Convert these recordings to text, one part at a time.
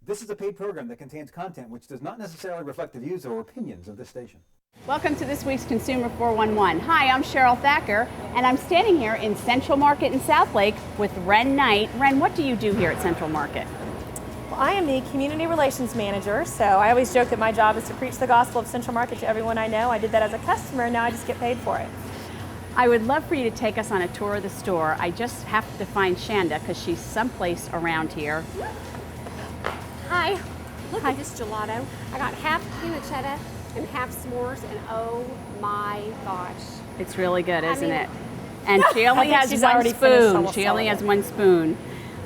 This is a paid program that contains content which does not necessarily reflect the views or opinions of this station. Welcome to this week's Consumer411. Hi, I'm Cheryl Thacker, and I'm standing here in Central Market in Southlake with Ren Knight. Ren, what do you do here at Central Market? Well, I am the Community Relations Manager, so I always joke that my job is to preach the gospel of Central Market to everyone I know. I did that as a customer, and now I just get paid for it. I would love for you to take us on a tour of the store. I just have to find Shanda because she's someplace around here. Hi, look at this gelato. I got half pancetta and half s'mores, and oh my gosh. It's really good, isn't it? And she only I think has she's one already finished spoon. almost She all only of has it. one spoon.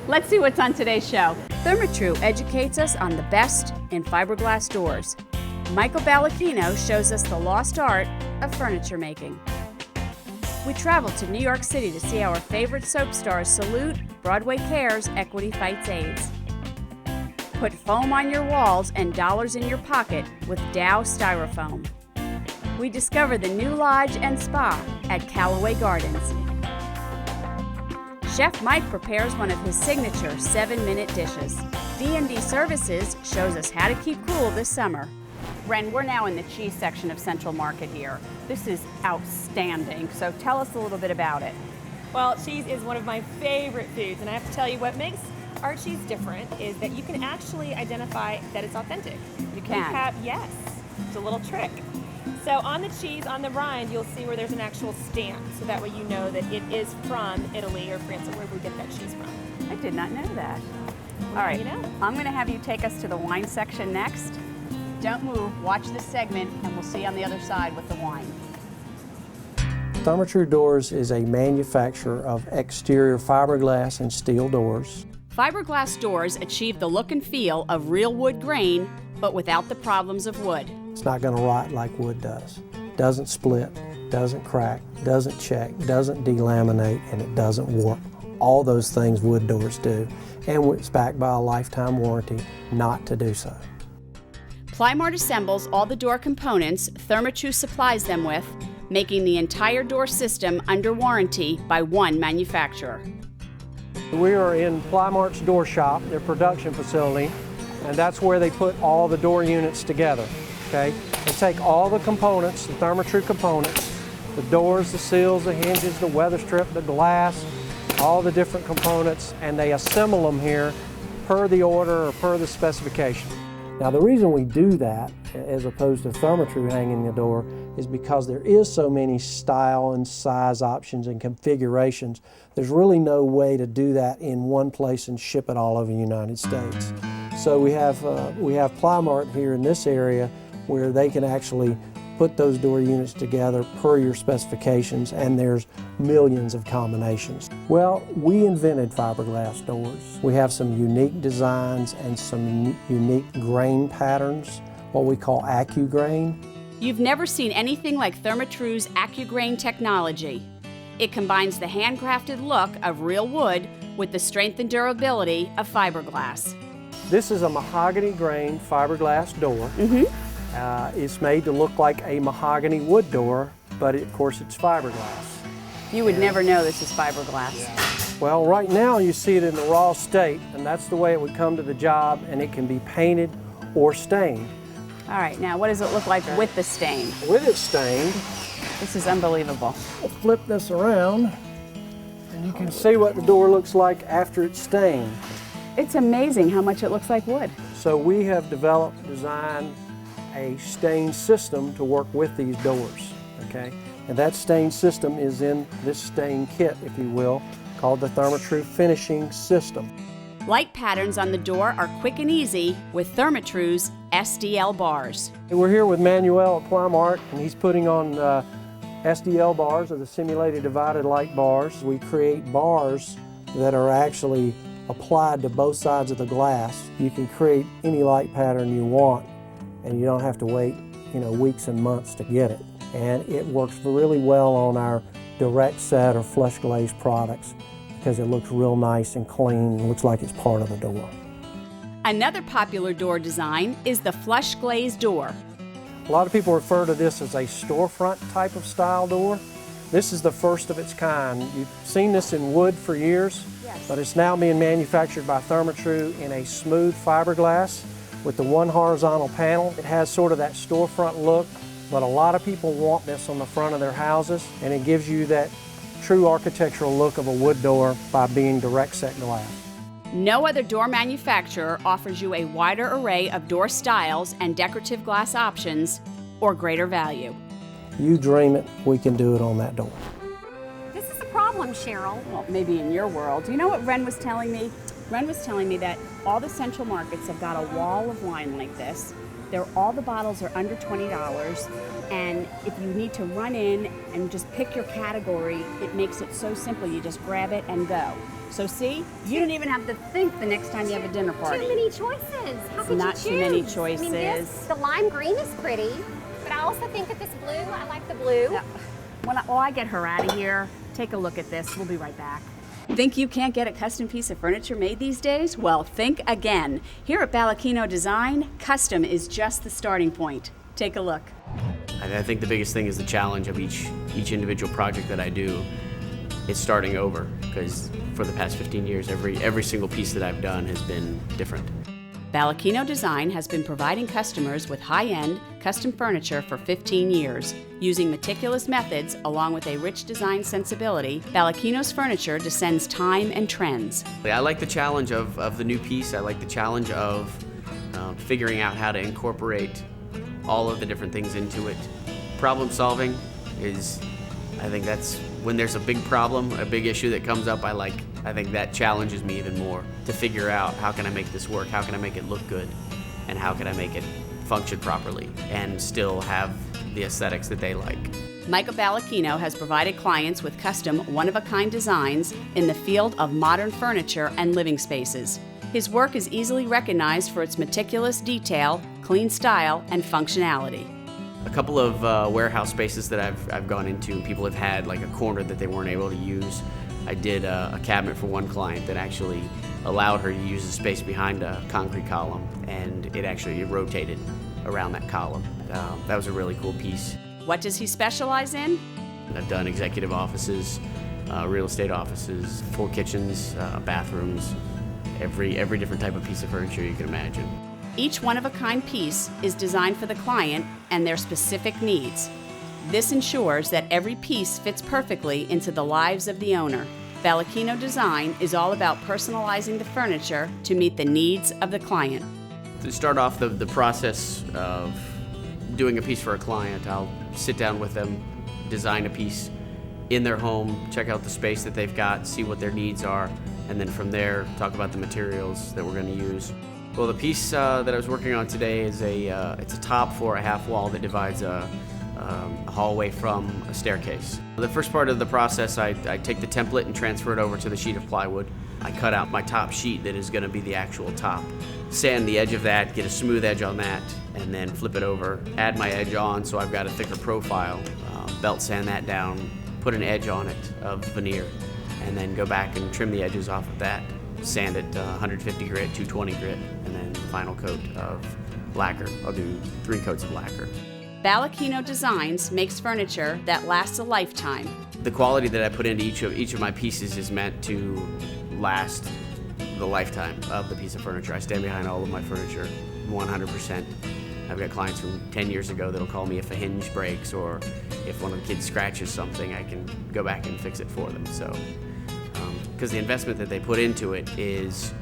Let's see what's on today's show. Therma-Tru educates us on the best in fiberglass doors. Michael Ballacchino shows us the lost art of furniture making. We traveled to New York City to see our favorite soap stars salute Broadway Cares Equity Fights AIDS. Put foam on your walls and dollars in your pocket with Dow Styrofoam. We discover the new lodge and spa at Callaway Gardens. Chef Mike prepares one of his signature 7-minute dishes. D&D Services shows us how to keep cool this summer. Ren, we're now in the cheese section of Central Market here. This is outstanding, so tell us a little bit about it. Well, cheese is one of my favorite foods, and I have to tell you what makes our cheese different is that you can actually identify that it's authentic. You can? Yes, it's a little trick. So on the cheese, on the rind, you'll see where there's an actual stamp, so that way you know that it is from Italy or France or wherever we get that cheese from. I did not know that. Well, All right, you know. I'm going to have you take us to the wine section next. Don't move, watch this segment, and we'll see you on the other side with the wine. Therma-Tru Doors is a manufacturer of exterior fiberglass and steel doors. Fiberglass doors achieve the look and feel of real wood grain, but without the problems of wood. It's not going to rot like wood does. Doesn't split, doesn't crack, doesn't check, doesn't delaminate, and it doesn't warp. All those things wood doors do, and it's backed by a lifetime warranty not to do so. Plymart assembles all the door components Therma-Tru supplies them with, making the entire door system under warranty by one manufacturer. We are in Plymart's door shop, their production facility, and that's where they put all the door units together. Okay? They take all the components, the Therma-Tru components, the doors, the seals, the hinges, the weather strip, the glass, all the different components, and they assemble them here per the order or per the specification. Now the reason we do that, as opposed to Therma-Tru hanging the door, is because there is so many style and size options and configurations. There's really no way to do that in one place and ship it all over the United States. So we have Plymart here in this area where they can actually put those door units together per your specifications, and there's millions of combinations. Well, we invented fiberglass doors. We have some unique designs and some unique grain patterns, what we call AccuGrain. You've never seen anything like Therma-Tru's AccuGrain technology. It combines the handcrafted look of real wood with the strength and durability of fiberglass. This is a mahogany grain fiberglass door. It's made to look like a mahogany wood door, but of course it's fiberglass. You would never know this is fiberglass. Well, right now you see it in the raw state, and that's the way it would come to the job, and it can be painted or stained. All right, now what does it look like with the stain? With it stained, This is unbelievable. we'll flip this around, and you can see what the door looks like after it's stained. It's amazing how much it looks like wood. So we have developed, designed a stain system to work with these doors, okay? And that stain system is in this stain kit, if you will, called the Therma-Tru Finishing System. Light patterns on the door are quick and easy with Therma-Tru's SDL bars. We're here with Manuel at Plymart, and he's putting on SDL bars, or the simulated divided light bars. We create bars that are actually applied to both sides of the glass. You can create any light pattern you want, and you don't have to wait, weeks and months to get it. And it works really well on our direct set or flush glaze products because it looks real nice and clean and looks like it's part of the door. Another popular door design is the flush glaze door. A lot of people refer to this as a storefront type of style door. This is the first of its kind. You've seen this in wood for years, Yes. but it's now being manufactured by Therma-Tru in a smooth fiberglass with the one horizontal panel. It has sort of that storefront look, but a lot of people want this on the front of their houses, and it gives you that true architectural look of a wood door by being direct set glass. No other door manufacturer offers you a wider array of door styles and decorative glass options or greater value. You dream it, we can do it on that door. This is a problem, Cheryl. Well, maybe in your world. Do you know what Ren was telling me? Ren was telling me that all the central markets have got a wall of wine like this. All the bottles are under $20, and if you need to run in and just pick your category, it makes it so simple. You just grab it and go. So see, you don't even have to think the next time you have a dinner party. Too many choices. How could Not you choose? too many I mean, choices. the lime green is pretty, but I also think that this blue, I like the blue. When I get her out of here, take a look at this. We'll be right back. Think you can't get a custom piece of furniture made these days? Well, think again. Here at Ballakino Design, custom is just the starting point. Take a look. I think the biggest thing is the challenge of each individual project that I do. It's starting over, because for the past 15 years, every single piece that I've done has been different. Ballakino Design has been providing customers with high-end, custom furniture for 15 years. Using meticulous methods along with a rich design sensibility, Ballakino's furniture descends time and trends. I like the challenge of the new piece. I like the challenge of figuring out how to incorporate all of the different things into it. Problem solving is, I think that's when there's a big problem, a big issue that comes up, I think that challenges me even more to figure out how can I make this work, how can I make it look good, and how can I make it function properly and still have the aesthetics that they like. Michael Ballakino has provided clients with custom, one-of-a-kind designs in the field of modern furniture and living spaces. His work is easily recognized for its meticulous detail, clean style, and functionality. A couple of warehouse spaces that I've gone into, and people have had like a corner that they weren't able to use. I did a cabinet for one client that actually allowed her to use the space behind a concrete column, and it actually rotated around that column. That was a really cool piece. What does he specialize in? I've done executive offices, real estate offices, full kitchens, bathrooms, every different type of piece of furniture you can imagine. Each one-of-a-kind piece is designed for the client and their specific needs. This ensures that every piece fits perfectly into the lives of the owner. Ballakino Design is all about personalizing the furniture to meet the needs of the client. To start off the process of doing a piece for a client, I'll sit down with them, design a piece in their home, check out the space that they've got, see what their needs are, and then from there talk about the materials that we're going to use. Well, the piece that I was working on today is it's a top for a half wall that divides a hallway from a staircase. The first part of the process, I take the template and transfer it over to the sheet of plywood. I cut out my top sheet that is going to be the actual top, sand the edge of that, get a smooth edge on that, and then flip it over, add my edge on so I've got a thicker profile, belt sand that down, put an edge on it of veneer, and then go back and trim the edges off of that, sand it 150 grit, 220 grit, and then the final coat of lacquer. I'll do 3 coats of lacquer. Ballakino Designs makes furniture that lasts a lifetime. The quality that I put into each of my pieces is meant to last the lifetime of the piece of furniture. I stand behind all of my furniture 100%. I've got clients from 10 years ago that'll call me if a hinge breaks or if one of the kids scratches something, I can go back and fix it for them. So, because the investment that they put into it it's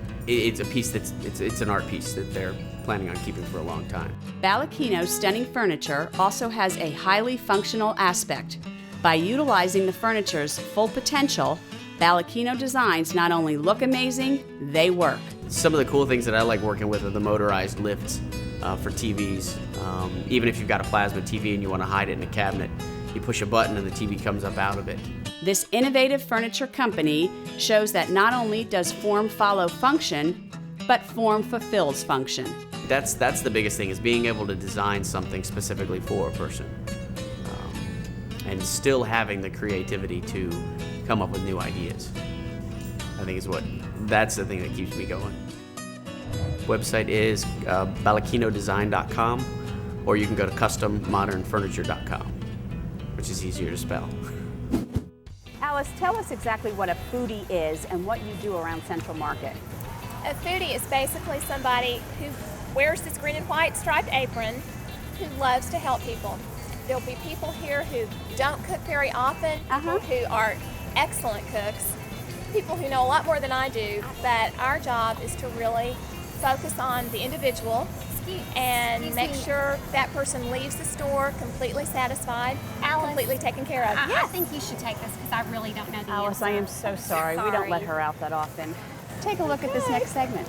a piece it's an art piece that they're planning on keeping for a long time. Ballakino's stunning furniture also has a highly functional aspect. By utilizing the furniture's full potential, Ballakino designs not only look amazing, they work. Some of the cool things that I like working with are the motorized lifts for TVs. Even if you've got a plasma TV and you want to hide it in a cabinet, you push a button and the TV comes up out of it. This innovative furniture company shows that not only does form follow function, but form fulfills function. That's the biggest thing, is being able to design something specifically for a person. And still having the creativity to come up with new ideas. I think that's the thing that keeps me going. Website is ballakinodesign.com, or you can go to custommodernfurniture.com, which is easier to spell. Alice, tell us exactly what a foodie is and what you do around Central Market. A foodie is basically somebody who wears this green and white striped apron, who loves to help people. There'll be people here who don't cook very often, people who are excellent cooks, people who know a lot more than I do, but our job is to really focus on the individual and make sure that person leaves the store completely satisfied, completely taken care of. I think you should take this because I really don't know the Alice, answer. I am so sorry. We don't let her out that often. Take a look at this next segment.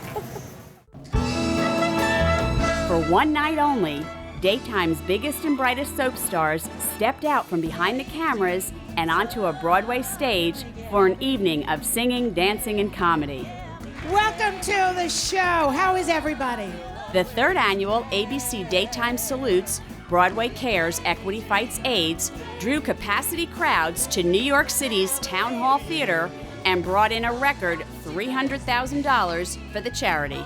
For one night only, daytime's biggest and brightest soap stars stepped out from behind the cameras and onto a Broadway stage for an evening of singing, dancing, and comedy. Welcome to the show. How is everybody? The third annual ABC Daytime Salutes Broadway Cares Equity Fights AIDS drew capacity crowds to New York City's Town Hall Theater and brought in a record $300,000 for the charity.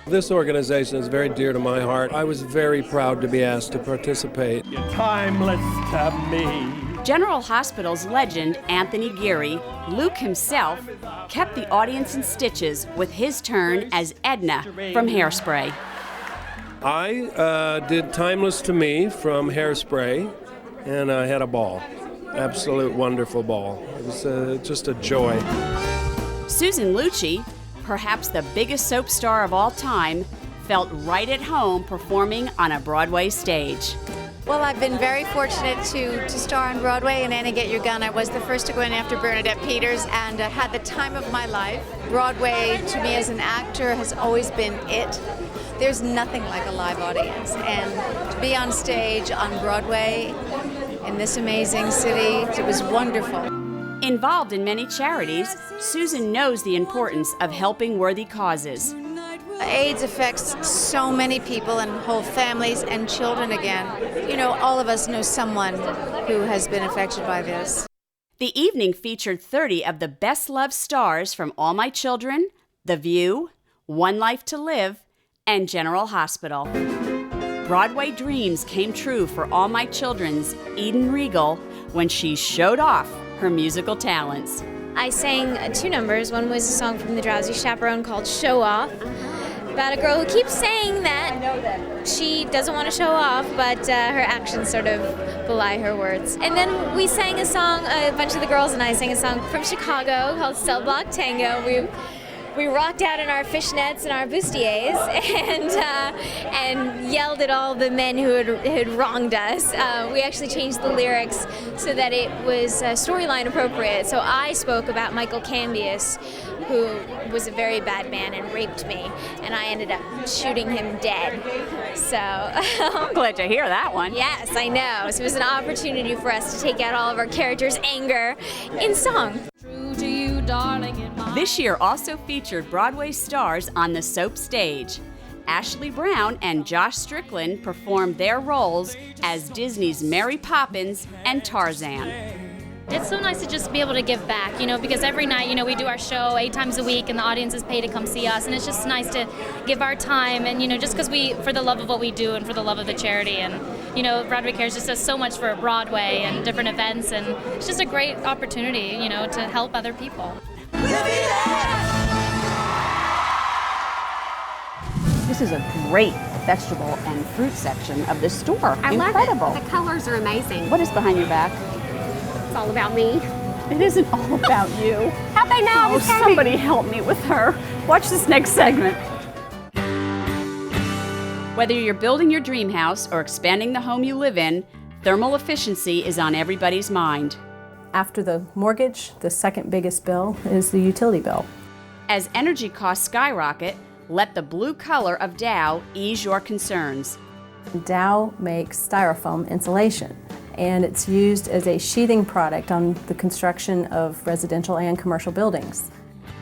This organization is very dear to my heart. I was very proud to be asked to participate. You're timeless to me. General Hospital's legend, Anthony Geary, Luke himself, kept the audience in stitches with his turn as Edna from Hairspray. I did Timeless to Me from Hairspray, and I had a ball. Absolute wonderful ball. It was just a joy. Susan Lucci, perhaps the biggest soap star of all time, felt right at home performing on a Broadway stage. Well, I've been very fortunate to star on Broadway in Anna Get Your Gun. I was the first to go in after Bernadette Peters and had the time of my life. Broadway, to me as an actor, has always been it. There's nothing like a live audience. And to be on stage on Broadway in this amazing city, it was wonderful. Involved in many charities, Susan knows the importance of helping worthy causes. AIDS affects so many people and whole families and children again. You know, all of us know someone who has been affected by this. The evening featured 30 of the best-loved stars from All My Children, The View, One Life to Live, and General Hospital. Broadway dreams came true for All My Children's Eden Regal when she showed off her musical talents. I sang 2 numbers. One was a song from The Drowsy Chaperone called Show Off, about a girl who keeps saying that she doesn't want to show off, but her actions sort of belie her words. And then we sang a song, a bunch of the girls and I sang a song from Chicago called Cell Block Tango. We rocked out in our fishnets and our bustiers and yelled at all the men who had wronged us. We actually changed the lyrics so that it was storyline appropriate. So I spoke about Michael Cambius, who was a very bad man and raped me, and I ended up shooting him dead. So I'm glad to hear that one. Yes, I know. So it was an opportunity for us to take out all of our characters' anger in song. This year also featured Broadway stars on the soap stage. Ashley Brown and Josh Strickland performed their roles as Disney's Mary Poppins and Tarzan. It's so nice to just be able to give back, you know, because every night, you know, we do our show 8 times a week and the audiences pay to come see us, and it's just nice to give our time and, you know, just because for the love of what we do and for the love of the charity, and, you know, Broadway Cares just does so much for Broadway and different events, and it's just a great opportunity, you know, to help other people. This is a great vegetable and fruit section of the store. I Incredible. love it. The colors are amazing. What is behind your back? It's all about me. It isn't all about you. How'd they know I was coming? Somebody help me with her. Watch this next segment. Whether you're building your dream house or expanding the home you live in, thermal efficiency is on everybody's mind. After the mortgage, the second biggest bill is the utility bill. As energy costs skyrocket, let the blue color of Dow ease your concerns. Dow makes styrofoam insulation, and it's used as a sheathing product on the construction of residential and commercial buildings.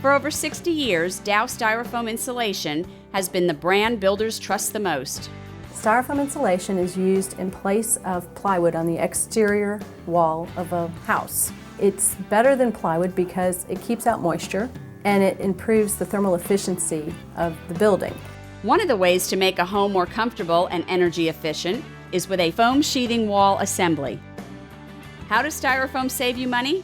For over 60 years, Dow Styrofoam Insulation has been the brand builders trust the most. Styrofoam insulation is used in place of plywood on the exterior wall of a house. It's better than plywood because it keeps out moisture and it improves the thermal efficiency of the building. One of the ways to make a home more comfortable and energy efficient is with a foam sheathing wall assembly. How does Styrofoam save you money?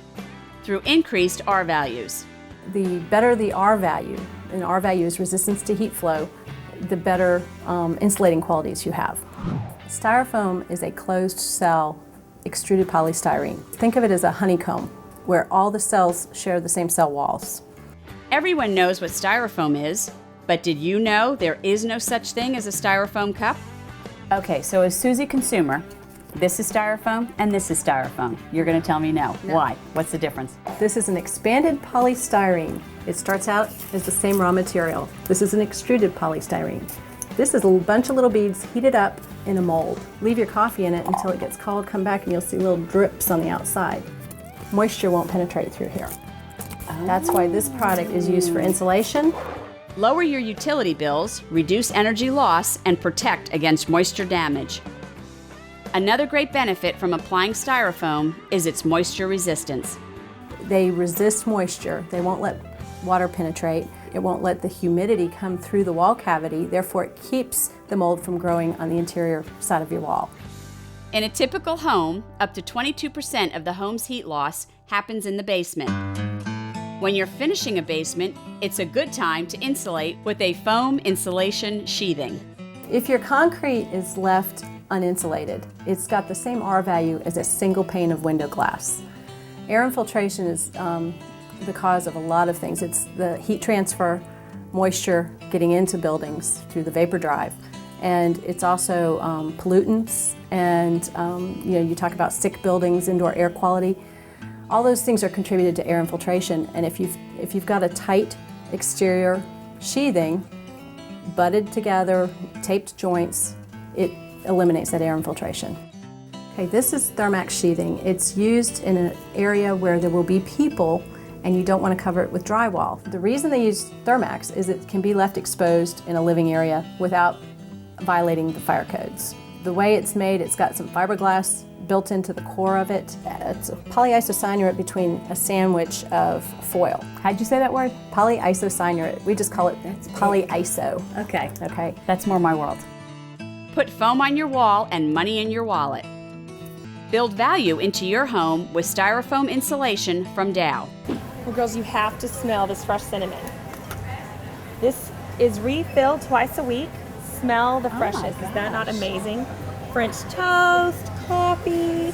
through increased R values. The better the R value, and R value is resistance to heat flow, the better insulating qualities you have. Styrofoam is a closed cell extruded polystyrene. Think of it as a honeycomb where all the cells share the same cell walls. Everyone knows what styrofoam is, but did you know there is no such thing as a styrofoam cup? Okay, so as Susie Consumer, this is styrofoam and this is styrofoam. You're going to tell me no. Why? What's the difference? This is an expanded polystyrene. It starts out as the same raw material. This is an extruded polystyrene. This is a bunch of little beads heated up in a mold. Leave your coffee in it until it gets cold, come back and you'll see little drips on the outside. Moisture won't penetrate through here. That's why this product is used for insulation. Lower your utility bills, reduce energy loss, and protect against moisture damage. Another great benefit from applying styrofoam is its moisture resistance. They resist moisture. They won't let water penetrate. It won't let the humidity come through the wall cavity. Therefore, it keeps the mold from growing on the interior side of your wall. In a typical home, up to 22% of the home's heat loss happens in the basement. When you're finishing a basement, it's a good time to insulate with a foam insulation sheathing. If your concrete is left uninsulated, it's got the same R value as a single pane of window glass. Air infiltration is the cause of a lot of things. It's the heat transfer, moisture getting into buildings through the vapor drive, and it's also pollutants, and you talk about sick buildings, indoor air quality. All those things are contributed to air infiltration, and if you've got a tight exterior sheathing, butted together, taped joints, it eliminates that air infiltration. Okay, this is Thermax sheathing. It's used in an area where there will be people and you don't want to cover it with drywall. The reason they use Thermax is it can be left exposed in a living area without violating the fire codes. The way it's made, it's got some fiberglass built into the core of it. It's a polyisocyanurate between a sandwich of foil. How'd you say that word? Polyisocyanurate. We just call it polyiso. Okay. Okay. That's more my world. Put foam on your wall and money in your wallet. Build value into your home with styrofoam insulation from Dow. Well, girls, you have to smell this fresh cinnamon. This is refilled twice a week. Smell the freshness. Is that not amazing? French toast, coffee,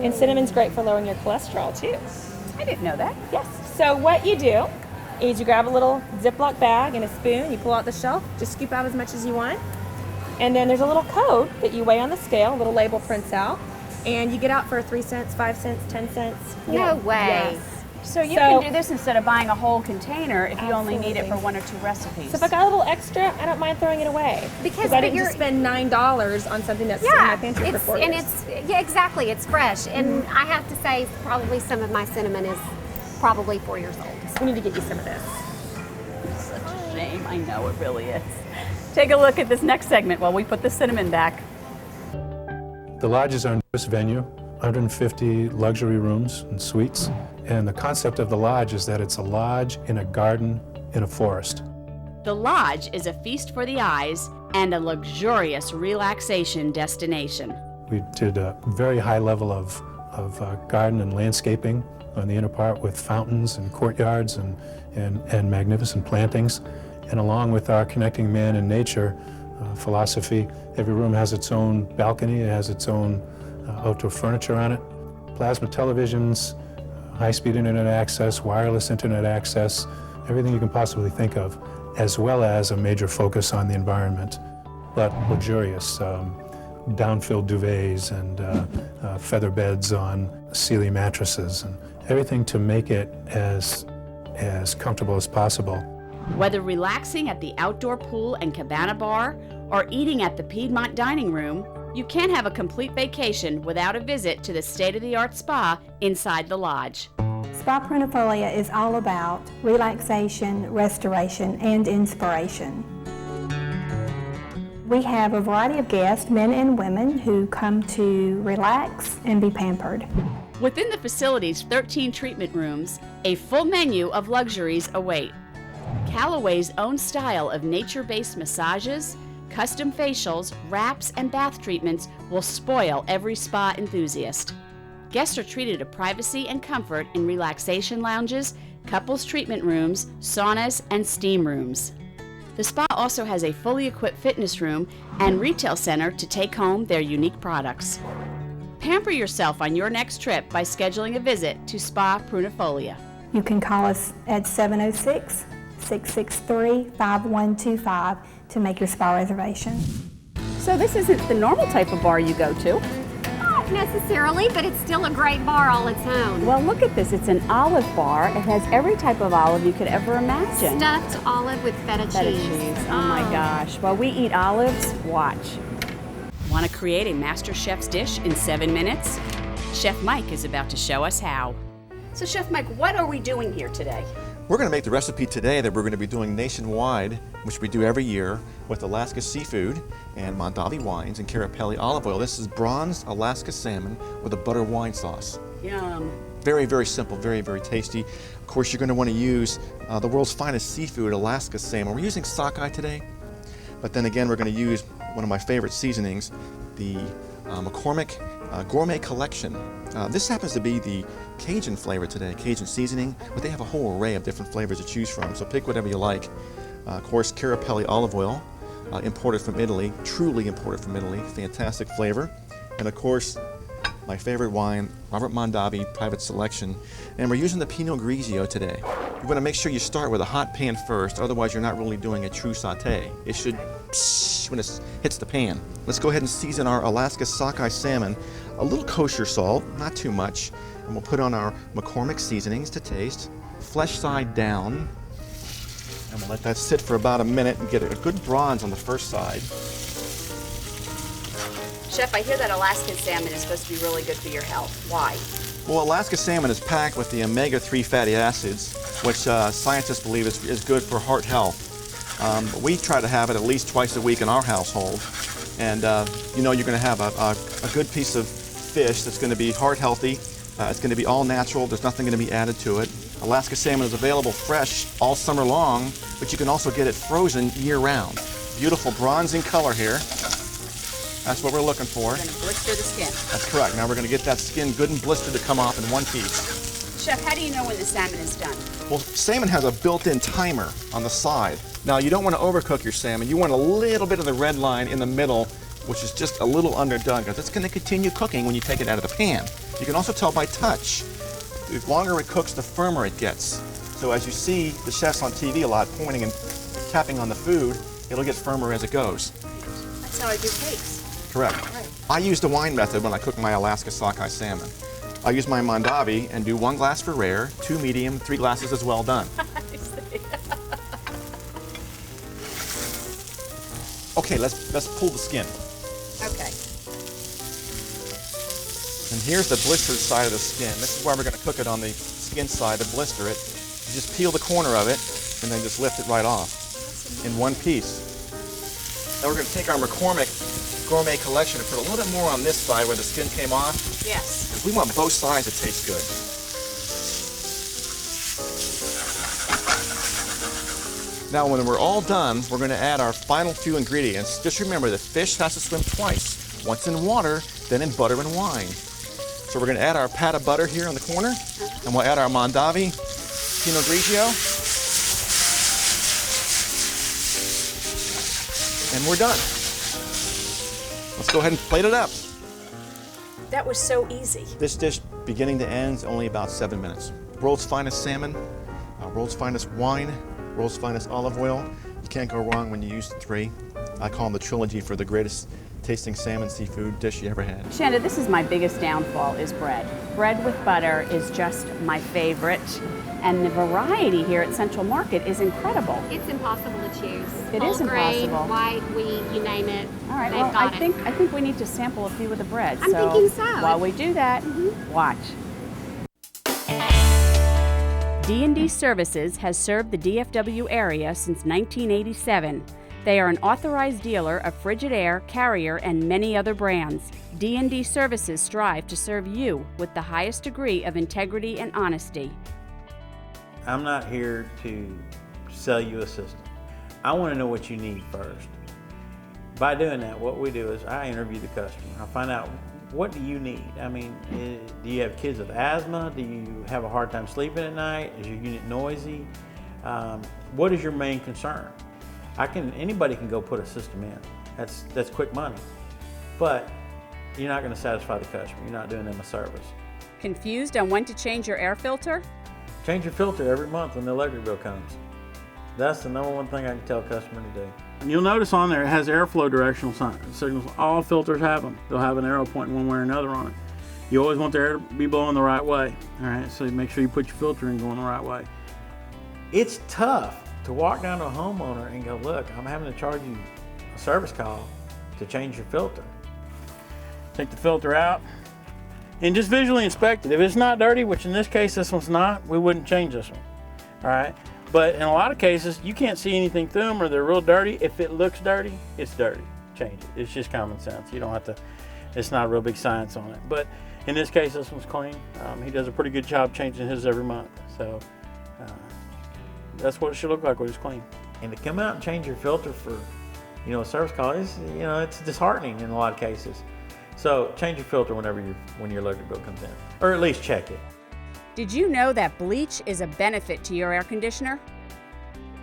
and cinnamon's great for lowering your cholesterol too. I didn't know that. Yes. So what you do is you grab a little Ziploc bag and a spoon, you pull out the shelf, just scoop out as much as you want, and then there's a little code that you weigh on the scale, a little label prints out, and you get out for 3 cents, 5 cents, 10 cents. No way. Yes. So you can do this instead of buying a whole container if you only need it for 1 or 2 recipes. So if I got a little extra, I don't mind throwing it away. Because I didn't just spend $9 on something that's in my pantry for 4 years. Yeah, exactly. It's fresh. And I have to say, probably some of my cinnamon is probably 4 years old. We need to get you some of this. Such a shame. I know it really is. Take a look at this next segment while we put the cinnamon back. The Lodge is our newest venue, 150 luxury rooms and suites. And the concept of the Lodge is that it's a lodge in a garden in a forest. The Lodge is a feast for the eyes and a luxurious relaxation destination. We did a very high level of garden and landscaping on the inner part with fountains and courtyards and magnificent plantings. And along with our connecting man and nature philosophy, every room has its own balcony, it has its own outdoor furniture on it. Plasma televisions, high-speed internet access, wireless internet access, everything you can possibly think of, as well as a major focus on the environment, but luxurious down-filled duvets and feather beds on Sealy mattresses, and everything to make it as comfortable as possible. Whether relaxing at the outdoor pool and cabana bar or eating at the Piedmont dining room, you can't have a complete vacation without a visit to the state-of-the-art spa inside the Lodge. Spa Prunifolia is all about relaxation, restoration, and inspiration. We have a variety of guests, men and women, who come to relax and be pampered. Within the facility's 13 treatment rooms, a full menu of luxuries await. Callaway's own style of nature-based massages, custom facials, wraps, and bath treatments will spoil every spa enthusiast. Guests are treated to privacy and comfort in relaxation lounges, couples treatment rooms, saunas, and steam rooms. The spa also has a fully equipped fitness room and retail center to take home their unique products. Pamper yourself on your next trip by scheduling a visit to Spa Prunifolia. You can call us at 706-663-5125 to make your spa reservation. So this isn't the normal type of bar you go to. Not necessarily, but it's still a great bar all its own. Well, look at this. It's an olive bar. It has every type of olive you could ever imagine. Stuffed olive with feta cheese. Oh my gosh. While we eat olives, watch. Want to create a master chef's dish in 7 minutes? Chef Mike is about to show us how. So Chef Mike, what are we doing here today? We're going to make the recipe today that we're going to be doing nationwide, which we do every year, with Alaska seafood and Mondavi wines and Carapelli olive oil. This is bronzed Alaska salmon with a butter wine sauce. Yum. Very, very simple, very, very tasty. Of course, you're going to want to use the world's finest seafood, Alaska salmon. We're using sockeye today, but then again, we're going to use one of my favorite seasonings, the McCormick Gourmet Collection. This happens to be the Cajun flavor today, Cajun seasoning, but they have a whole array of different flavors to choose from, so pick whatever you like. Of course, Carapelli olive oil, imported from Italy, truly imported from Italy, fantastic flavor. And of course, my favorite wine, Robert Mondavi Private Selection, and we're using the Pinot Grigio today. You want to make sure you start with a hot pan first, otherwise you're not really doing a true sauté. It should psh when it hits the pan. Let's go ahead and season our Alaska sockeye salmon. A little kosher salt, not too much, and we'll put on our McCormick seasonings to taste. Flesh side down, and we'll let that sit for about a minute and get a good bronze on the first side. Chef, I hear that Alaskan salmon is supposed to be really good for your health. Why? Well, Alaska salmon is packed with the omega-3 fatty acids, which scientists believe is good for heart health. We try to have it at least twice a week in our household. And you know you're going to have a good piece of fish that's going to be heart healthy. It's going to be all natural. There's nothing going to be added to it. Alaska salmon is available fresh all summer long, but you can also get it frozen year-round. Beautiful bronzing color here. That's what we're looking for. We're going to blister the skin. That's correct. Now we're going to get that skin good and blistered to come off in one piece. Chef, how do you know when the salmon is done? Well, salmon has a built-in timer on the side. Now, you don't want to overcook your salmon. You want a little bit of the red line in the middle, which is just a little underdone, because it's going to continue cooking when you take it out of the pan. You can also tell by touch. The longer it cooks, the firmer it gets. So as you see the chefs on TV a lot pointing and tapping on the food, it'll get firmer as it goes. That's how I do cakes. Correct. Right. I use the wine method when I cook my Alaska sockeye salmon. I use my Mondavi and do 1 glass for rare, 2 medium, 3 glasses is well done. Okay, let's pull the skin. Okay. And here's the blistered side of the skin. This is why we're going to cook it on the skin side to blister it. You just peel the corner of it and then just lift it right off in one piece. Now we're going to take our McCormick Gourmet Collection and put a little bit more on this side where the skin came off. Yes. Because we want both sides to taste good. Now when we're all done, we're going to add our final few ingredients. Just remember the fish has to swim twice. Once in water, then in butter and wine. So we're going to add our pat of butter here on the corner, and we'll add our Mondavi Pinot Grigio. And we're done. Let's go ahead and plate it up. That was so easy. This dish, beginning to end, is only about 7 minutes. World's finest salmon, world's finest wine, world's finest olive oil. You can't go wrong when you use the 3. I call them the trilogy for the greatest tasting salmon seafood dish you ever had. Shanda, this is my biggest downfall is bread. Bread with butter is just my favorite. And the variety here at Central Market is incredible. It's impossible to choose. It Whole is grain, impossible. white, wheat, you name it. All right, they've well, got I think we need to sample a few of the bread. I'm thinking so. While we do that, watch. D&D Services has served the DFW area since 1987. They are an authorized dealer of Frigidaire, Carrier, and many other brands. D&D Services strive to serve you with the highest degree of integrity and honesty. I'm not here to sell you a system. I want to know what you need first. By doing that, what we do is I interview the customer. I find out What do you need? I mean, do you have kids with asthma? Do you have a hard time sleeping at night? Is your unit noisy? What is your main concern? Anybody can go put a system in. That's quick money. But you're not going to satisfy the customer. You're not doing them a service. Confused on when to change your air filter? Change your filter every month when the electric bill comes. That's the number one thing I can tell a customer to do. And you'll notice on there it has airflow directional signals. All filters have them. They'll have an arrow pointing one way or another on it. You always want the air to be blowing the right way. All right, so make sure you put your filter in going the right way. It's tough to walk down to a homeowner and go, look, I'm having to charge you a service call to change your filter. Take the filter out and just visually inspect it. If it's not dirty, which in this case this one's not, we wouldn't change this one. All right. But in a lot of cases, you can't see anything through them or they're real dirty. If it looks dirty, it's dirty. Change it. It's just common sense. You don't have to, it's not a real big science on it. But in this case, this one's clean. He does a pretty good job changing his every month. So that's what it should look like when it's clean. And to come out and change your filter for, a service call is, it's disheartening in a lot of cases. So change your filter when your electric bill comes in, or at least check it. Did you know that bleach is a benefit to your air conditioner?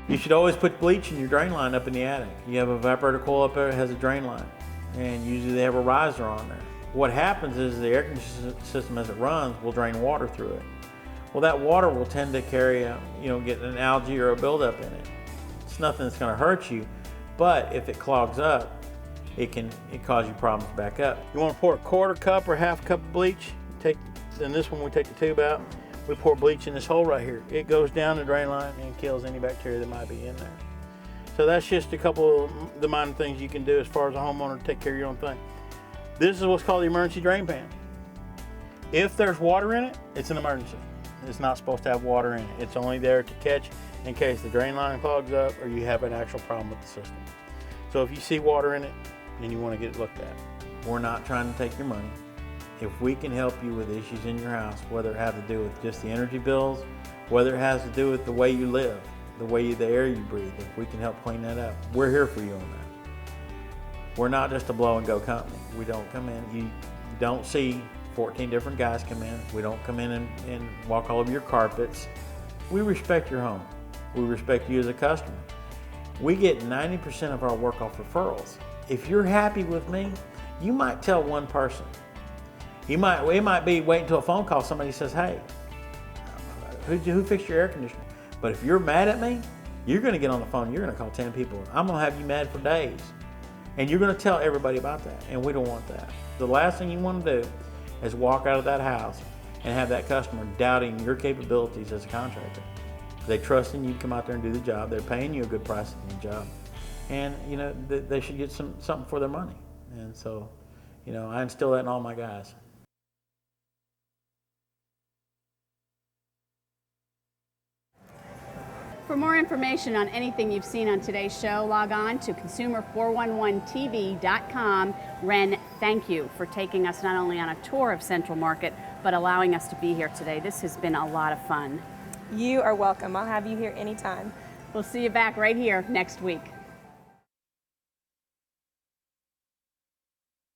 You should always put bleach in your drain line up in the attic. You have a evaporator coil up there that has a drain line, and usually they have a riser on there. What happens is the air conditioning system as it runs will drain water through it. Well, that water will tend to carry get an algae or a buildup in it. It's nothing that's going to hurt you, but if it clogs up, it cause you problems back up. You want to pour a quarter cup or half cup of bleach. In this one, we take the tube out. We pour bleach in this hole right here. It goes down the drain line and kills any bacteria that might be in there. So that's just a couple of the minor things you can do as far as a homeowner to take care of your own thing. This is what's called the emergency drain pan. If there's water in it, it's an emergency. It's not supposed to have water in it. It's only there to catch in case the drain line clogs up or you have an actual problem with the system. So if you see water in it, then you want to get it looked at. We're not trying to take your money. If we can help you with issues in your house, whether it has to do with just the energy bills, whether it has to do with the way you live, the air you breathe, if we can help clean that up, we're here for you on that. We're not just a blow and go company. We don't come in, you don't see 14 different guys come in. We don't come in and walk all over your carpets. We respect your home. We respect you as a customer. We get 90% of our work off referrals. If you're happy with me, you might tell one person. It might be waiting until a phone call, somebody says, hey, who fixed your air conditioner? But if you're mad at me, you're gonna get on the phone, you're gonna call 10 people. I'm gonna have you mad for days. And you're gonna tell everybody about that, and we don't want that. The last thing you wanna do is walk out of that house and have that customer doubting your capabilities as a contractor. They trust in you to come out there and do the job. They're paying you a good price to do the job. And they should get something for their money. And so, I instill that in all my guys. For more information on anything you've seen on today's show, log on to Consumer411TV.com. Ren, thank you for taking us not only on a tour of Central Market, but allowing us to be here today. This has been a lot of fun. You are welcome. I'll have you here anytime. We'll see you back right here next week.